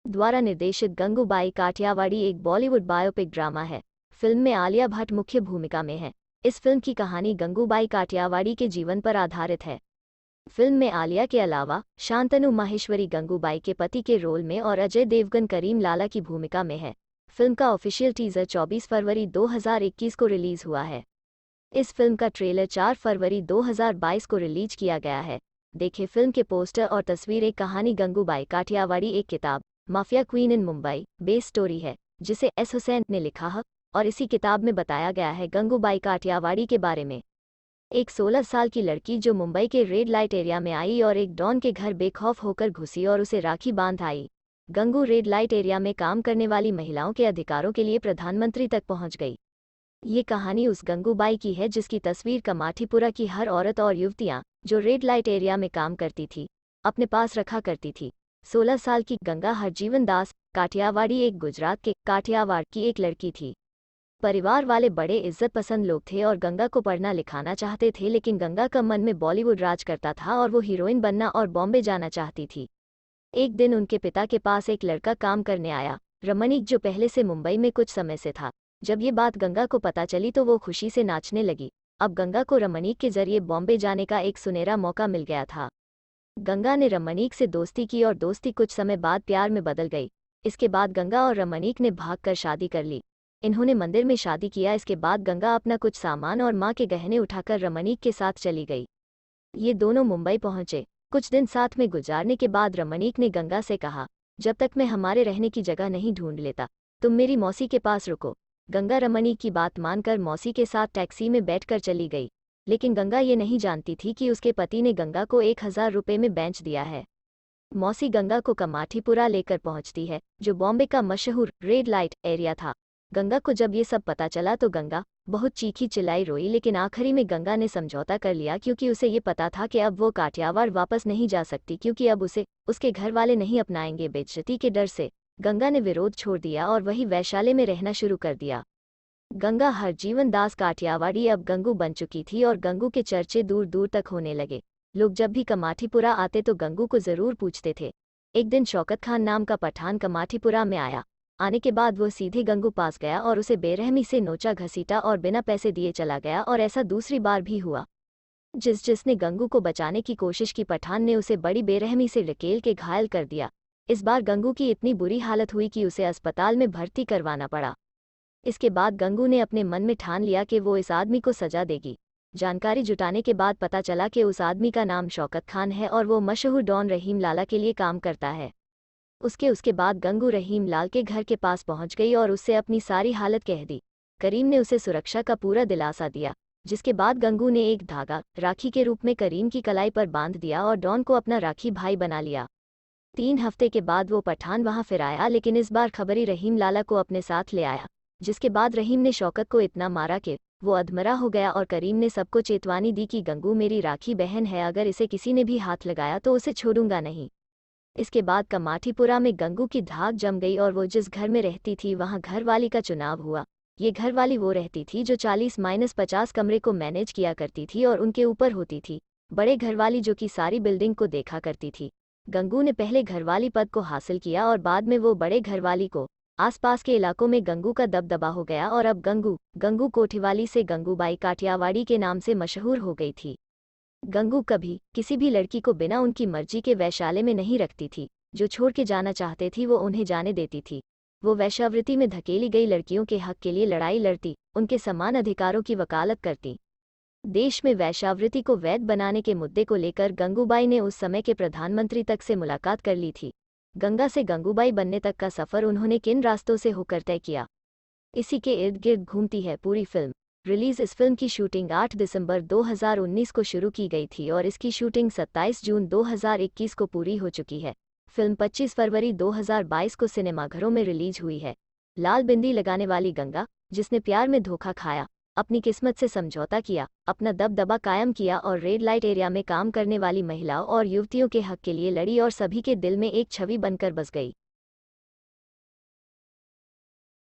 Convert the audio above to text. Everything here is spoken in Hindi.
द्वारा निर्देशित गंगूबाई काठियावाड़ी एक बॉलीवुड बायोपिक ड्रामा है। फिल्म में आलिया भट्ट मुख्य भूमिका में है। इस फिल्म की कहानी गंगूबाई काठियावाड़ी के जीवन पर आधारित है। फिल्म में आलिया के अलावा शांतनु माहेश्वरी गंगूबाई के पति के रोल में और अजय देवगन करीम लाला की भूमिका में है। फिल्म का ऑफिशियल टीजर 24 फरवरी 2021 को रिलीज हुआ है। इस फिल्म का ट्रेलर 4 फरवरी 2022 को रिलीज किया गया है। देखें फिल्म के पोस्टर और तस्वीरें। कहानी गंगूबाई काठियावाड़ी एक किताब माफिया क्वीन इन मुंबई बेस स्टोरी है, जिसे एस हुसैन ने लिखा है और इसी किताब में बताया गया है गंगूबाई काठियावाड़ी के बारे में। एक 16 साल की लड़की जो मुंबई के रेड लाइट एरिया में आई और एक डॉन के घर बेखौफ होकर घुसी और उसे राखी बांध आई। गंगू रेड लाइट एरिया में काम करने वाली महिलाओं के अधिकारों के लिए प्रधानमंत्री तक पहुंच गई। ये कहानी उस गंगूबाई की है जिसकी तस्वीर कमाठीपुरा की हर औरत और युवतियां जो रेड लाइट एरिया में काम करती थी अपने पास रखा करती थी। 16 साल की गंगा हरजीवन दास काठियावाड़ी एक गुजरात के काठियावाड़ की एक लड़की थी। परिवार वाले बड़े इज्जत पसंद लोग थे और गंगा को पढ़ना लिखाना चाहते थे, लेकिन गंगा का मन में बॉलीवुड राज करता था और वो हीरोइन बनना और बॉम्बे जाना चाहती थी। एक दिन उनके पिता के पास एक लड़का काम करने आया, रमणीक, जो पहले से मुंबई में कुछ समय से था। जब ये बात गंगा को पता चली तो वो खुशी से नाचने लगी। अब गंगा को रमणीक के जरिए बॉम्बे जाने का एक सुनहरा मौका मिल गया था। गंगा ने रमणीक से दोस्ती की और दोस्ती कुछ समय बाद प्यार में बदल गई। इसके बाद गंगा और रमणीक ने भागकर शादी कर ली। इन्होंने मंदिर में शादी किया। इसके बाद गंगा अपना कुछ सामान और मां के गहने उठाकर रमणीक के साथ चली गई। ये दोनों मुंबई पहुंचे। कुछ दिन साथ में गुजारने के बाद रमणीक ने गंगा से कहा, जब तक मैं हमारे रहने की जगह नहीं ढूंढ लेता तुम मेरी मौसी के पास रुको। गंगा रमणीक की बात मानकर मौसी के साथ टैक्सी में बैठकर चली गई, लेकिन गंगा ये नहीं जानती थी कि उसके पति ने गंगा को 1000 रुपये में बेच दिया है। मौसी गंगा को कमाठीपुरा लेकर पहुंचती है, जो बॉम्बे का मशहूर रेड लाइट एरिया था। गंगा को जब ये सब पता चला तो गंगा बहुत चीखी चिल्लाई रोई, लेकिन आखिरी में गंगा ने समझौता कर लिया क्योंकि उसे ये पता था कि अब वो काठियावाड़ वापस नहीं जा सकती, क्योंकि अब उसे उसके घर वाले नहीं अपनाएंगे। बेइज्जती के डर से गंगा ने विरोध छोड़ दिया और वही वैशाली में रहना शुरू कर दिया। गंगा हरजीवन दास काठियावाड़ी अब गंगू बन चुकी थी और गंगू के चर्चे दूर दूर तक होने लगे। लोग जब भी कमाठीपुरा आते तो गंगू को जरूर पूछते थे। एक दिन शौकत खान नाम का पठान कमाठीपुरा में आया। आने के बाद वो सीधे गंगू पास गया और उसे बेरहमी से नोचा घसीटा और बिना पैसे दिए चला गया, और ऐसा दूसरी बार भी हुआ। जिसने गंगू को बचाने की कोशिश की, पठान ने उसे बड़ी बेरहमी से धकेल के घायल कर दिया। इस बार गंगू की इतनी बुरी हालत हुई कि उसे अस्पताल में भर्ती करवाना पड़ा। इसके बाद गंगू ने अपने मन में ठान लिया कि वो इस आदमी को सजा देगी। जानकारी जुटाने के बाद पता चला कि उस आदमी का नाम शौकत खान है और वो मशहूर डॉन रहीम लाला के लिए काम करता है। उसके बाद गंगू रहीम लाल के घर के पास पहुंच गई और उससे अपनी सारी हालत कह दी। करीम ने उसे सुरक्षा का पूरा दिलासा दिया, जिसके बाद गंगू ने एक धागा राखी के रूप में करीम की कलाई पर बांध दिया और डॉन को अपना राखी भाई बना लिया। 3 हफ्ते के बाद वो पठान वहां फिर आया, लेकिन इस बार खबरी रहीम लाला को अपने साथ ले आया। जिसके बाद रहीम ने शौकत को इतना मारा कि वो अधमरा हो गया और करीम ने सबको चेतावनी दी कि गंगू मेरी राखी बहन है, अगर इसे किसी ने भी हाथ लगाया तो उसे छोड़ूंगा नहीं। इसके बाद कमाठीपुरा में गंगू की धाक जम गई और वो जिस घर में रहती थी वहां घरवाली का चुनाव हुआ। ये घरवाली वो रहती थी जो 40-50 कमरे को मैनेज किया करती थी और उनके ऊपर होती थी बड़े घरवाली, जो कि सारी बिल्डिंग को देखा करती थी। गंगू ने पहले घरवाली पद को हासिल किया और बाद में वो बड़े घरवाली को आसपास के इलाकों में गंगू का दबदबा हो गया और अब गंगू कोठीवाली से गंगूबाई काठियावाड़ी के नाम से मशहूर हो गई थी। गंगू कभी किसी भी लड़की को बिना उनकी मर्जी के वैशाले में नहीं रखती थी। जो छोड़ के जाना चाहते थी वो उन्हें जाने देती थी। वो वैश्यावृत्ति में धकेली गई लड़कियों के हक के लिए लड़ाई लड़ती, उनके समान अधिकारों की वकालत करती। देश में वैश्यावृत्ति को वैध बनाने के मुद्दे को लेकर गंगूबाई ने उस समय के प्रधानमंत्री तक से मुलाकात कर ली थी। गंगा से गंगूबाई बनने तक का सफर उन्होंने किन रास्तों से होकर तय किया, इसी के इर्द गिर्द घूमती है पूरी फिल्म। रिलीज इस फिल्म की शूटिंग 8 दिसंबर 2019 को शुरू की गई थी और इसकी शूटिंग 27 जून 2021 को पूरी हो चुकी है। फिल्म 25 फरवरी 2022 को सिनेमाघरों में रिलीज हुई है। लाल बिंदी लगाने वाली गंगा, जिसने प्यार में धोखा खाया, अपनी किस्मत से समझौता किया, अपना दबदबा कायम किया और रेड लाइट एरिया में काम करने वाली महिलाओं और युवतियों के हक के लिए लड़ी और सभी के दिल में एक छवि बनकर बस गई।